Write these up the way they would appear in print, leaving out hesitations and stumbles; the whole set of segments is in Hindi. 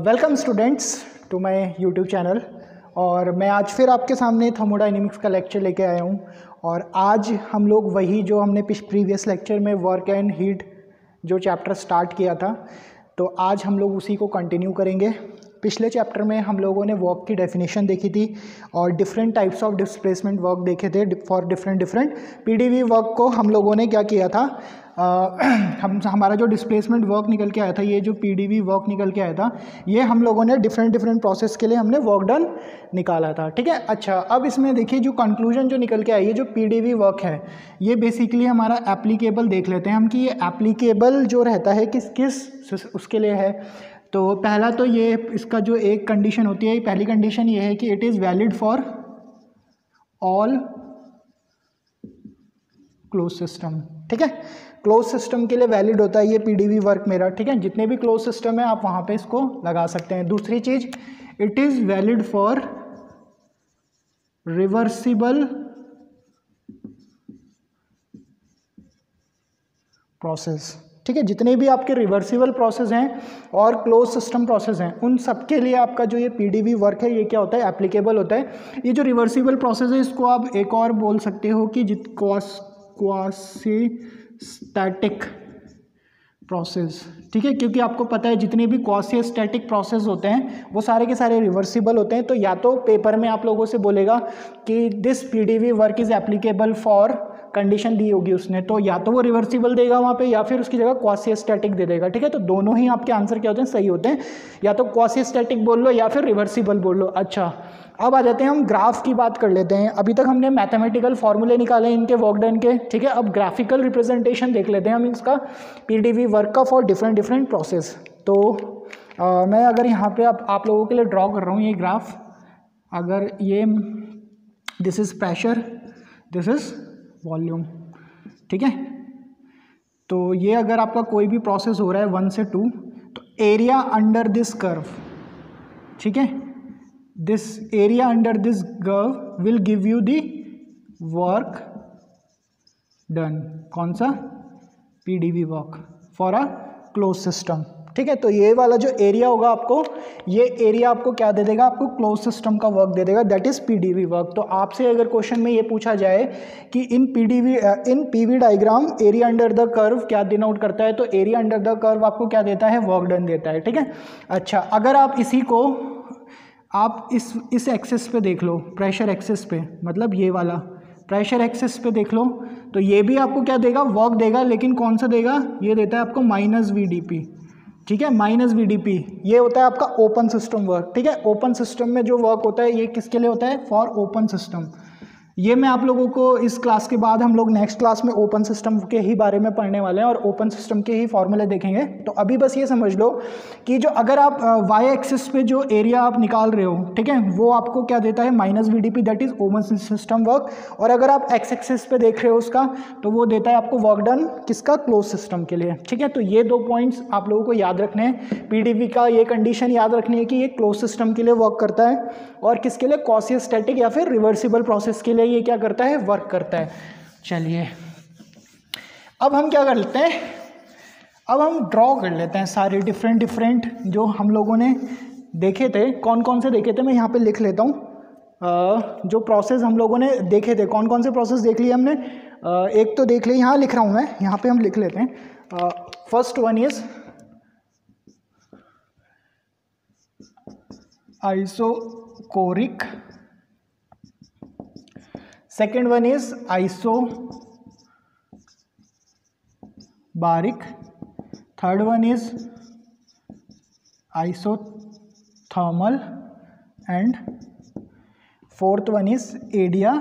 Welcome students to my YouTube channel. और मैं आज फिर आपके सामने थर्मोडायनेमिक्स का लेक्चर लेके आया हूँ। और आज हम लोग वही जो हमने प्रीवियस लेक्चर में वर्क एंड हीट जो चैप्टर स्टार्ट किया था, तो आज हम लोग उसी को कंटिन्यू करेंगे। पिछले चैप्टर में हम लोगों ने वर्क की डेफिनेशन देखी थी और different types of displacement work देखे थे फॉर डिफरेंट पीडीवी वर्क को हम लोगों ने क्या किया था, हमारा जो डिस्प्लेसमेंट वर्क निकल के आया था, ये जो पीडीवी वर्क निकल के आया था, ये हम लोगों ने डिफरेंट प्रोसेस के लिए हमने वर्क डन निकाला था। ठीक है, अच्छा अब इसमें देखिए जो कंक्लूजन जो निकल के आई है, जो पीडीवी वर्क है, ये बेसिकली हमारा एप्लीकेबल देख लेते हैं हम कि ये एप्लीकेबल जो रहता है किस उसके लिए है। तो पहला तो ये इसका जो एक कंडीशन होती है, पहली कंडीशन ये है कि it is valid for all close system. ठीक है, क्लोज सिस्टम के लिए वैलिड होता है ये पीडीवी वर्क मेरा। ठीक है, जितने भी क्लोज सिस्टम है आप वहाँ पे इसको लगा सकते हैं। दूसरी चीज़, it is valid for reversible process. ठीक है, जितने भी आपके रिवर्सिबल प्रोसेस हैं और क्लोज सिस्टम प्रोसेस हैं, उन सब के लिए आपका जो ये पीडीवी वर्क है, ये क्या होता है, एप्लीकेबल होता है। ये जो रिवर्सिबल प्रोसेस है, इसको आप एक और बोल सकते हो कि क्वासी स्टैटिक प्रोसेस। ठीक है, क्योंकि आपको पता है जितने भी क्वासी स्टैटिक प्रोसेस होते हैं वो सारे के सारे रिवर्सिबल होते हैं। तो या तो पेपर में आप लोगों से बोलेगा कि this PDV work is applicable for, condition दी होगी उसने, तो या तो वो रिवर्सिबल देगा वहाँ पे या फिर उसकी जगह क्वासी स्टैटिक दे देगा। ठीक है, तो दोनों ही आपके आंसर क्या होते हैं, सही होते हैं। या तो क्वासी स्टैटिक बोल लो या फिर रिवर्सिबल बोल लो। अच्छा, अब आ जाते हैं हम ग्राफ की बात कर लेते हैं। अभी तक हमने मैथमेटिकल फॉर्मूले निकाले इनके वर्क डन के। ठीक है, अब ग्राफिकल रिप्रेजेंटेशन देख लेते हैं हम इसका पीडीवी वर्क का फॉर डिफरेंट प्रोसेस। तो मैं अगर यहाँ पे आप लोगों के लिए ड्रॉ कर रहा हूँ ये ग्राफ। अगर ये this is pressure, this is volume. ठीक है, तो ये अगर आपका कोई भी प्रोसेस हो रहा है 1 से 2, तो एरिया अंडर दिस कर्व, ठीक है, this area under this curve will give you the work done. कौन सा, PDV work for a close system. ठीक है, तो ये वाला जो एरिया होगा आपको, ये एरिया आपको क्या दे देगा, आपको क्लोज सिस्टम का वर्क दे देगा, दैट इज पीडीवी वर्क। तो आपसे अगर क्वेश्चन में ये पूछा जाए कि in PV diagram area under the curve क्या डिनोट करता है, तो एरिया अंडर द कर्व आपको क्या देता है, वर्क डन देता है। ठीक है, अच्छा अगर आप इसी को आप इस एक्सिस पे देख लो, प्रेशर एक्सिस पे, मतलब ये वाला प्रेशर एक्सिस पे देख लो, तो ये भी आपको क्या देगा, वर्क देगा, लेकिन कौन सा देगा, ये देता है आपको -VdP। ठीक है, -VdP ये होता है आपका ओपन सिस्टम वर्क। ठीक है, ओपन सिस्टम में जो वर्क होता है ये किसके लिए होता है, फॉर ओपन सिस्टम। ये मैं आप लोगों को इस क्लास के बाद हम लोग नेक्स्ट क्लास में ओपन सिस्टम के ही बारे में पढ़ने वाले हैं और ओपन सिस्टम के ही फॉर्मूले देखेंगे। तो अभी बस ये समझ लो कि जो अगर आप वाई एक्सिस पे जो एरिया आप निकाल रहे हो, ठीक है, वो आपको क्या देता है, -VdP, that is open system work. और अगर आप एक्स एक्सिस पे देख रहे हो उसका, तो वो देता है आपको वर्क डन किसका, क्लोज सिस्टम के लिए। ठीक है, तो ये 2 पॉइंट्स आप लोगों को याद रखने हैं। पीडीवी का ये कंडीशन याद रखनी है कि ये क्लोज सिस्टम के लिए वर्क करता है और किसके लिए, क्वासी स्टैटिक या फिर रिवर्सिबल प्रोसेस के लिए ये क्या करता है, वर्क करता है। चलिए अब हम क्या कर लेते हैं, अब हम ड्रॉ कर लेते हैं सारे डिफरेंट जो हम लोगों ने देखे थे। कौन कौन से देखे थे मैं यहाँ पे लिख लेता हूँ। जो प्रोसेस हम लोगों ने देखे थे, कौन कौन से प्रोसेस देख लिए हमने, एक तो देख लिए, यहाँ लिख रहा हूँ मैं, यहाँ पे हम लिख लेते हैं। First one is isochoric, second one is isobaric, third one is isothermal and fourth one is adiabatic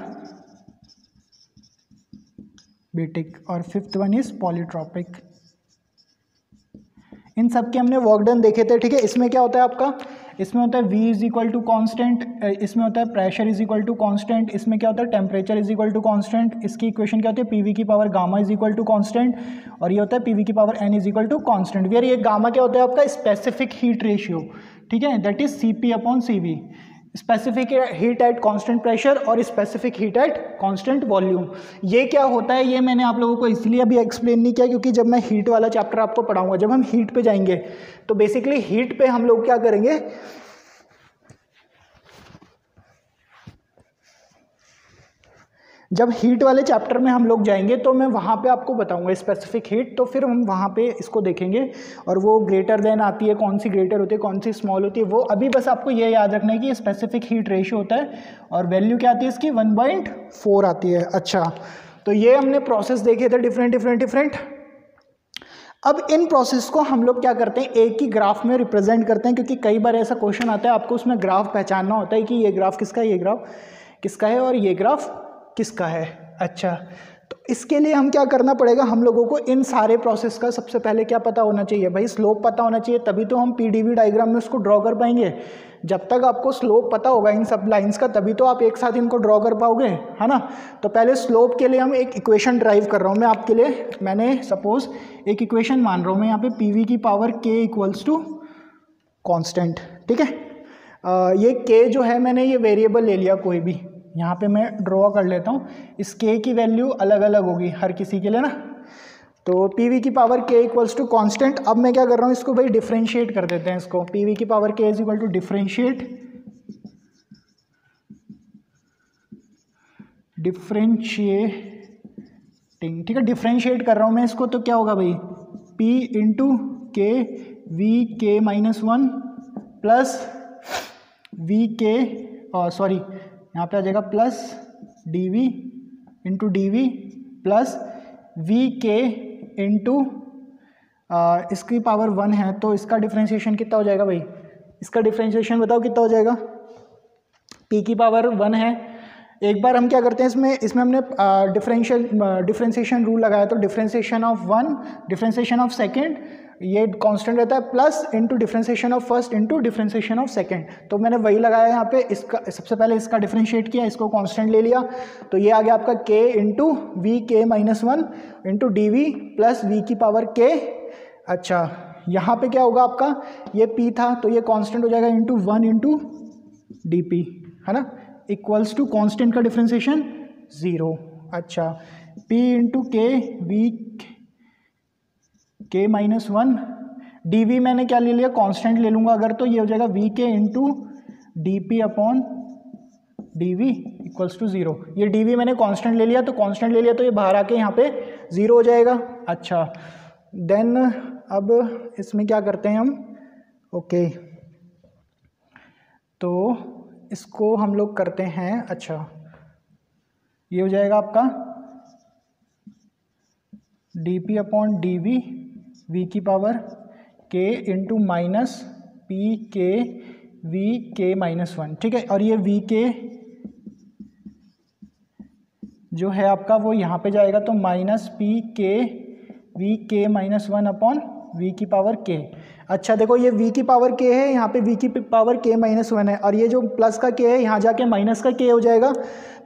और fifth one is polytropic। इन सब के हमने वर्क डन देखे थे। ठीक है, इसमें क्या होता है आपका, इसमें होता है V is equal to constant, इसमें होता है pressure is equal to constant, इसमें क्या होता है temperature is equal to constant, इसकी इक्वेशन क्या होती है, PV की power gamma is equal to constant, और ये होता है PV की power N is equal to constant. Where ये गामा क्या होता है आपका, स्पेसिफिक हीट रेशियो। ठीक है, that is CP/CV। Specific heat at constant pressure और specific heat at constant volume. ये क्या होता है ये मैंने आप लोगों को इसलिए अभी एक्सप्लेन नहीं किया क्योंकि जब मैं हीट वाला चैप्टर आपको पढ़ाऊंगा, जब हम हीट पे जाएंगे तो बेसिकली हीट पे हम लोग क्या करेंगे, जब हीट वाले चैप्टर में हम लोग जाएंगे तो मैं वहाँ पे आपको बताऊंगा स्पेसिफिक हीट, तो फिर हम वहाँ पे इसको देखेंगे और वो ग्रेटर देन आती है, कौन सी ग्रेटर होती है कौन सी स्मॉल होती है, वो अभी बस आपको ये याद रखना है कि स्पेसिफिक हीट रेशियो होता है और वैल्यू क्या आती है इसकी 1/4 आती है। अच्छा, तो ये हमने प्रोसेस देखे थे डिफरेंट। अब इन प्रोसेस को हम लोग क्या करते हैं, एक ही ग्राफ में रिप्रेजेंट करते हैं, क्योंकि कई बार ऐसा क्वेश्चन आता है आपको उसमें ग्राफ पहचानना होता है कि ये ग्राफ किसका है, ये ग्राफ किसका है और ये ग्राफ किसका है। अच्छा, तो इसके लिए हम क्या करना पड़ेगा, हम लोगों को इन सारे प्रोसेस का सबसे पहले क्या पता होना चाहिए भाई, स्लोप पता होना चाहिए, तभी तो हम पीडीवी डायग्राम में उसको ड्रॉ कर पाएंगे। जब तक आपको स्लोप पता होगा इन सब लाइंस का तभी तो आप एक साथ इनको ड्रॉ कर पाओगे, है ना। तो पहले स्लोप के लिए हम एक इक्वेशन ड्राइव कर रहा हूँ मैं आपके लिए, मैंने सपोज एक इक्वेशन मान रहा हूँ मैं यहाँ पे पी वी की पावर के इक्वल्स टू कॉन्स्टेंट, ठीक है। ये के जो है मैंने ये वेरिएबल ले लिया कोई भी, यहाँ पे मैं ड्रॉ कर लेता हूँ, इस के की वैल्यू अलग अलग होगी हर किसी के लिए ना। तो पी वी की पावर के इक्वल्स टू कॉन्स्टेंट, अब मैं क्या कर रहा हूँ इसको भाई डिफ्रेंशिएट कर देते हैं इसको, पी वी की पावर के इज इक्वल टू डिफ्रेंशिएटिंग, ठीक है, डिफ्रेंशिएट कर रहा हूँ मैं इसको, तो क्या होगा भाई P इंटू के वी के -1 प्लस वी के सॉरी यहाँ पे आ जाएगा plus D V into D V plus V के इंटू इसकी पावर 1 है तो इसका डिफ्रेंशिएशन कितना हो जाएगा भाई, इसका डिफ्रेंशिएशन बताओ कितना हो जाएगा, p की पावर 1 है। एक बार हम क्या करते हैं इसमें हमने डिफ्रेंशिएशन रूल लगाया, तो differentiation of 1 differentiation of second ये कांस्टेंट रहता है plus into differentiation of first into differentiation of second, तो मैंने वही लगाया यहाँ पे, इसका सबसे पहले इसका डिफ्रेंशिएट किया, इसको कांस्टेंट ले लिया, तो ये आ गया आपका k इंटू वी के -1 into D V plus V की पावर k। अच्छा, यहाँ पे क्या होगा आपका, ये p था तो ये कांस्टेंट हो जाएगा इंटू 1 इंटू डी पी, है ना, इक्वल्स टू कांस्टेंट का डिफ्रेंशिएशन 0। अच्छा, p इंटू के वी के -1 डी वी मैंने क्या ले लिया, कांस्टेंट ले लूँगा अगर, तो ये हो जाएगा वी के into D P upon D V equals to 0। ये डी वी मैंने कांस्टेंट ले लिया, तो कांस्टेंट ले लिया तो ये बाहर आके यहाँ पे 0 हो जाएगा। अच्छा, देन अब इसमें क्या करते हैं हम, ओके, तो इसको हम लोग करते हैं, अच्छा ये हो जाएगा आपका D P upon D V V की पावर के इंटू माइनस पी के वी के -1, ठीक है, और ये वी के जो है आपका वो यहाँ पे जाएगा, तो माइनस पी के वी के -1 अपॉन वी की पावर के। अच्छा देखो, ये v की पावर k है, यहाँ पे v की पावर k -1 है, और ये जो प्लस का k है यहाँ जाके माइनस का k हो जाएगा,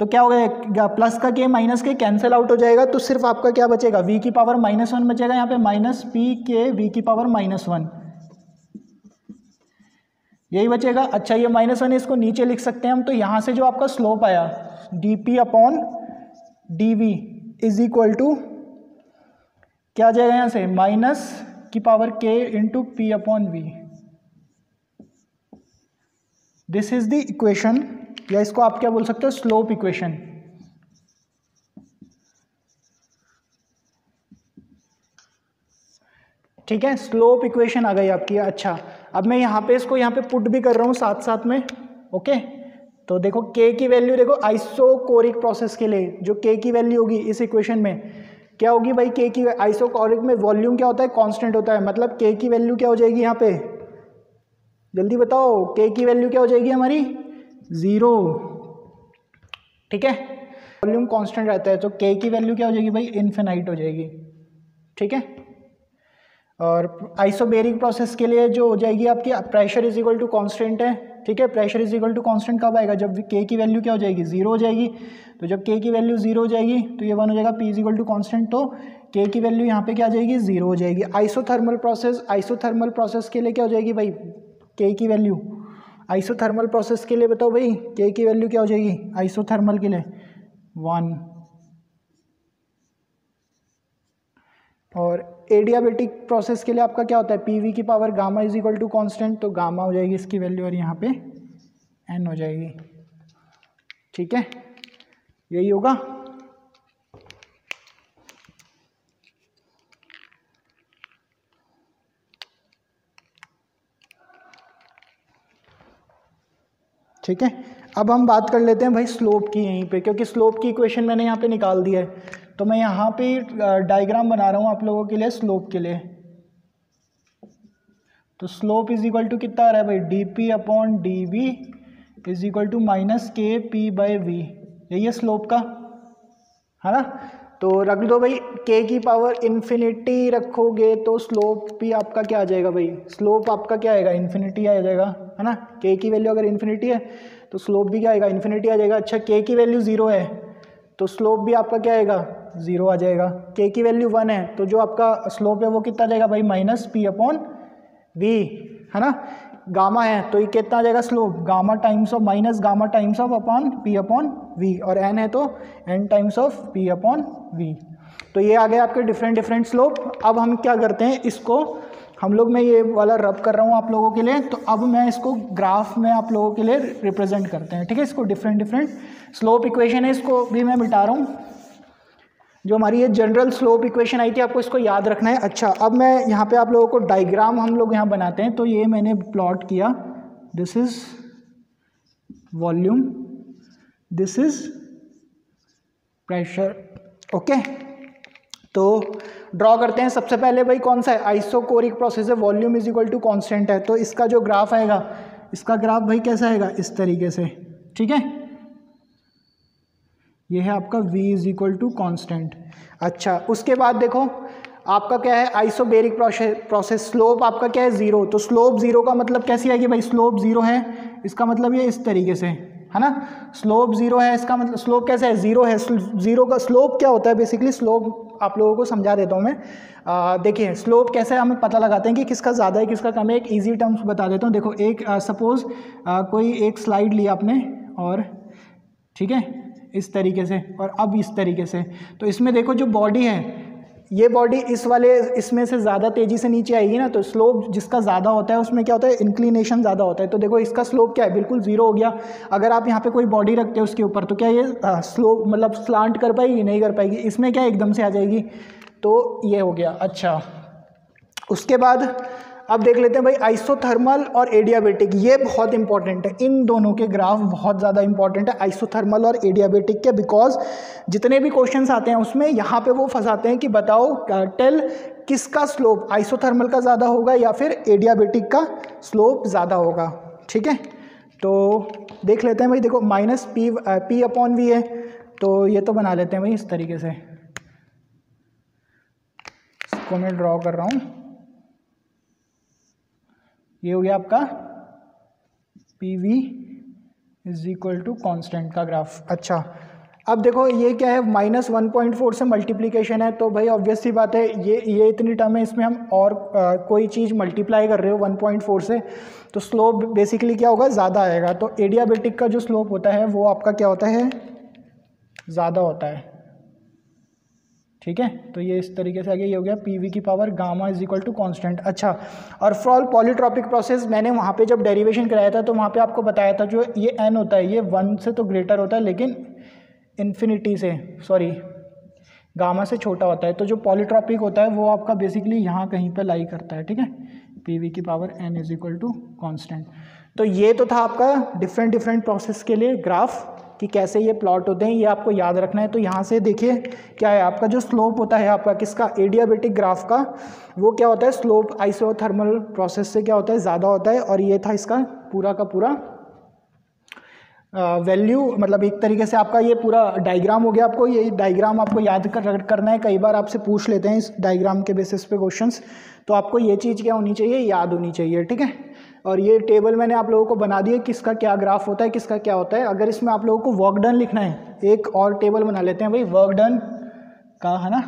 तो क्या हो गया, प्लस का k माइनस के कैंसिल आउट हो जाएगा, तो सिर्फ आपका क्या बचेगा, v की पावर -1 बचेगा, यहाँ पे माइनस पी के वी की पावर -1 यही बचेगा। अच्छा, ये -1 इसको नीचे लिख सकते हैं हम, तो यहाँ से जो आपका स्लोप आया D P upon D V is equal to क्या आ जाएगा, यहाँ से माइनस की power k into P upon V. This is the equation, या इसको आप क्या बोल सकते हो, स्लोप इक्वेशन। ठीक है, स्लोप इक्वेशन आ गई आपकी। अच्छा, अब मैं यहाँ पे इसको यहाँ पे पुट भी कर रहा हूँ साथ साथ में, ओके। तो देखो k की वैल्यू, देखो आइसोकोरिक प्रोसेस के लिए जो k की वैल्यू होगी इस इक्वेशन में क्या होगी भाई, k की आइसोकोरिक में वॉल्यूम क्या होता है, कांस्टेंट होता है, मतलब k की वैल्यू क्या हो जाएगी यहाँ पे, जल्दी बताओ, k की वैल्यू क्या हो जाएगी हमारी 0, ठीक है, वॉल्यूम कांस्टेंट रहता है, तो k की वैल्यू क्या हो जाएगी भाई, इनफिनाइट हो जाएगी, ठीक है। और आइसोबेरिक प्रोसेस के लिए जो हो जाएगी आपकी pressure is equal to constant है, ठीक है, pressure is equal to constant कब आएगा, जब k की वैल्यू क्या हो जाएगी 0 हो जाएगी, तो जब k की वैल्यू 0 हो जाएगी तो ये 1 हो जाएगा, p is equal to constant, तो k की वैल्यू यहाँ पे क्या आ जाएगी 0 हो जाएगी। आइसोथर्मल प्रोसेस के लिए क्या हो जाएगी भाई, k की वैल्यू आइसोथर्मल प्रोसेस के लिए बताओ भाई के की वैल्यू क्या हो जाएगी आइसोथर्मल के लिए 1, और एडियाबेटिक प्रोसेस के लिए आपका क्या होता है पीवी की power gamma is equal to constant, तो गामा हो जाएगी इसकी वैल्यू और यहाँ पे एन हो जाएगी। ठीक है, यही होगा। ठीक है, अब हम बात कर लेते हैं भाई स्लोप की यहीं पे, क्योंकि स्लोप की इक्वेशन मैंने यहाँ पे निकाल दी है, तो मैं यहाँ पे डायग्राम बना रहा हूँ आप लोगों के लिए स्लोप के लिए। तो स्लोप इज इक्वल टू कितना आ रहा है भाई D P upon D V is equal to minus K P by V, यही है स्लोप का, है ना। तो रख दो भाई के की पावर इन्फिनिटी रखोगे तो स्लोप भी आपका क्या आ जाएगा भाई, स्लोप आपका क्या आएगा इन्फिनिटी आ जाएगा, है ना। के की वैल्यू अगर इन्फिनिटी है तो स्लोप भी क्या आएगा इन्फिनिटी आ जाएगा। अच्छा के की वैल्यू 0 है तो स्लोप भी आपका क्या आएगा 0 आ जाएगा। के की वैल्यू 1 है तो जो आपका स्लोप है वो कितना आ जाएगा भाई माइनस पी अपॉन वी, है ना। गामा है तो ये कितना आ जाएगा slope gamma times of minus gamma times of upon P upon V, और एन है तो N times of P upon V. तो ये आ गए आपके डिफरेंट स्लोप। अब हम क्या करते हैं इसको हम लोग, मैं ये वाला रब कर रहा हूँ आप लोगों के लिए, तो अब मैं इसको ग्राफ में आप लोगों के लिए रिप्रेजेंट करते हैं। ठीक है, इसको डिफरेंट स्लोप इक्वेशन है, इसको भी मैं मिटा रहा हूँ। जो हमारी ये जनरल स्लोप इक्वेशन आई थी आपको इसको याद रखना है। अच्छा, अब मैं यहाँ पे आप लोगों को डायग्राम हम लोग यहाँ बनाते हैं, तो ये मैंने प्लॉट किया, this is volume, this is pressure. Okay, तो ड्रॉ करते हैं। सबसे पहले भाई कौन सा है आइसोकोरिक प्रोसेस है, volume is equal to constant है, तो इसका जो ग्राफ आएगा इसका ग्राफ भाई कैसा आएगा इस तरीके से। ठीक है, ये है आपका v is equal to constant. अच्छा, उसके बाद देखो आपका क्या है आइसोबेरिक प्रोसेस, स्लोप आपका क्या है 0, तो स्लोप 0 का मतलब कैसी आएगी भाई, स्लोप 0 है इसका मतलब ये इस तरीके से, है ना। स्लोप 0 है इसका मतलब स्लोप कैसा है 0 है। 0 का स्लोप क्या होता है बेसिकली, स्लोप आप लोगों को समझा देता हूँ मैं। देखिए स्लोप कैसे हमें पता लगाते हैं कि किसका ज़्यादा है किसका कम है, एक ईजी टर्म्स बता देता हूँ। देखो एक सपोज कोई एक स्लाइड लिया आपने और ठीक है इस तरीके से, और अब इस तरीके से, तो इसमें देखो जो बॉडी है ये बॉडी इस वाले इसमें से ज़्यादा तेज़ी से नीचे आएगी ना, तो स्लोप जिसका ज़्यादा होता है उसमें क्या होता है इंक्लिनेशन ज़्यादा होता है। तो देखो इसका स्लोप क्या है बिल्कुल 0 हो गया। अगर आप यहाँ पे कोई बॉडी रखते हो उसके ऊपर तो क्या ये स्लोप मतलब स्लांट कर पाएगी, नहीं कर पाएगी। इसमें क्या एकदम से आ जाएगी, तो ये हो गया। अच्छा, उसके बाद अब देख लेते हैं भाई आइसोथर्मल और एडियाबेटिक, ये बहुत इंपॉर्टेंट है, इन दोनों के ग्राफ बहुत ज़्यादा इंपॉर्टेंट है आइसोथर्मल और एडियाबेटिक के, बिकॉज जितने भी क्वेश्चंस आते हैं उसमें यहाँ पे वो फंसाते हैं कि बताओ टेल किसका स्लोप आइसोथर्मल का ज़्यादा होगा या फिर एडियाबेटिक का स्लोप ज़्यादा होगा। ठीक है, तो देख लेते हैं भाई, देखो माइनस पी अपॉन वी है, तो ये तो बना लेते हैं भाई इस तरीके से, इसको मैं ड्रॉ कर रहा हूँ, ये हो गया आपका P V is equal to constant का ग्राफ। अच्छा, अब देखो ये क्या है माइनस 1.4 से मल्टीप्लिकेशन है, तो भाई ऑब्वियस सी बात है ये इतनी टर्म है, इसमें हम और कोई चीज़ मल्टीप्लाई कर रहे हो 1.4 से, तो स्लोप बेसिकली क्या होगा ज़्यादा आएगा। तो एडियाबेटिक का जो स्लोप होता है वो आपका क्या होता है ज़्यादा होता है। ठीक है, तो ये इस तरीके से आगे ये हो गया पी वी की power gamma is equal to constant. अच्छा, और फॉर पॉलीट्रॉपिक प्रोसेस मैंने वहाँ पे जब डेरिवेशन कराया था तो वहाँ पे आपको बताया था जो ये एन होता है ये 1 से तो ग्रेटर होता है, लेकिन इन्फिनिटी से सॉरी गामा से छोटा होता है। तो जो पॉलीट्रॉपिक होता है वो आपका बेसिकली यहाँ कहीं पे लाई करता है। ठीक है, पी वी की power N is equal to constant. तो ये तो था आपका डिफरेंट प्रोसेस के लिए ग्राफ कि कैसे ये प्लॉट होते हैं, ये आपको याद रखना है। तो यहाँ से देखिए क्या है आपका जो स्लोप होता है आपका किसका एडियाबेटिक ग्राफ का, वो क्या होता है स्लोप आइसोथर्मल प्रोसेस से क्या होता है ज़्यादा होता है। और ये था इसका पूरा का पूरा वैल्यू, मतलब एक तरीके से आपका ये पूरा डायग्राम हो गया। आपको ये डायग्राम आपको याद करना है, कई बार आपसे पूछ लेते हैं इस डायग्राम के बेसिस पे क्वेश्चंस, तो आपको ये चीज़ क्या होनी चाहिए याद होनी चाहिए। ठीक है, और ये टेबल मैंने आप लोगों को बना दिया किसका क्या ग्राफ होता है किसका क्या होता है। अगर इसमें आप लोगों को वर्क डन लिखना है एक और टेबल बना लेते हैं भाई वर्क डन का, है ना,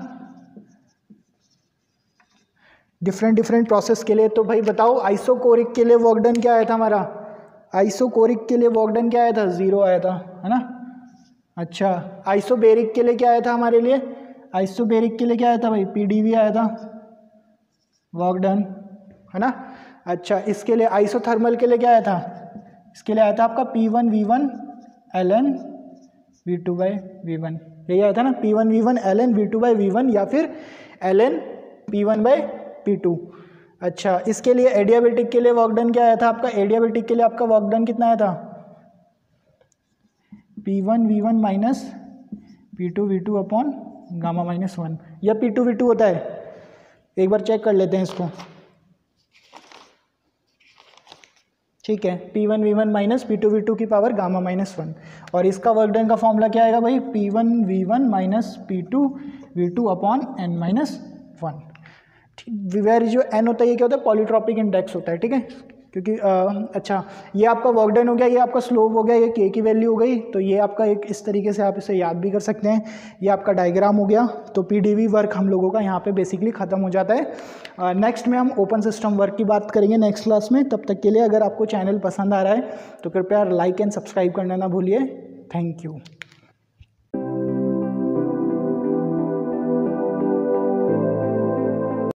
डिफरेंट प्रोसेस के लिए। तो भाई बताओ आइसोकोरिक के लिए वर्क डन क्या आया था हमारा, आइसोकोरिक के लिए वर्क डन क्या आया था, 0 आया था, है ना। अच्छा, आइसोबेरिक के लिए क्या आया था हमारे लिए, आइसोबेरिक के लिए क्या आया था भाई, PdV आया था वर्क डन, है ना। अच्छा, इसके लिए आइसोथर्मल के लिए क्या आया था, इसके लिए आया था आपका P1V1 ln V2/V1, यही आया था ना, P1V1 ln V2/V1 या फिर ln P1/P2। अच्छा, इसके लिए एडियाबेटिक के लिए वर्क डन क्या आया था आपका, एडियाबेटिक के लिए आपका वर्क डन कितना आया था, P1V1 माइनस P2V2 अपॉन गामा-1 या P2V2 होता है, एक बार चेक कर लेते हैं इसको। ठीक है, P1V1 माइनस P2V2 की पावर गामा-1 और इसका वर्क डन का फॉर्मूला क्या आएगा भाई, P1V1 minus P2V2 upon n-1। Where जो n होता है ये क्या होता है, पॉलीट्रॉपिक इंडेक्स होता है, ठीक है। क्योंकि अच्छा, ये आपका वर्क डन हो गया, ये आपका स्लोप हो गया, ये k की वैल्यू हो गई, तो ये आपका एक इस तरीके से आप इसे याद भी कर सकते हैं। ये आपका डायग्राम हो गया, तो PdV वर्क हम लोगों का यहाँ पे बेसिकली ख़त्म हो जाता है। नेक्स्ट में हम ओपन सिस्टम वर्क की बात करेंगे नेक्स्ट क्लास में। तब तक के लिए अगर आपको चैनल पसंद आ रहा है तो कृपया लाइक एंड सब्सक्राइब करना ना भूलिए। Thank you.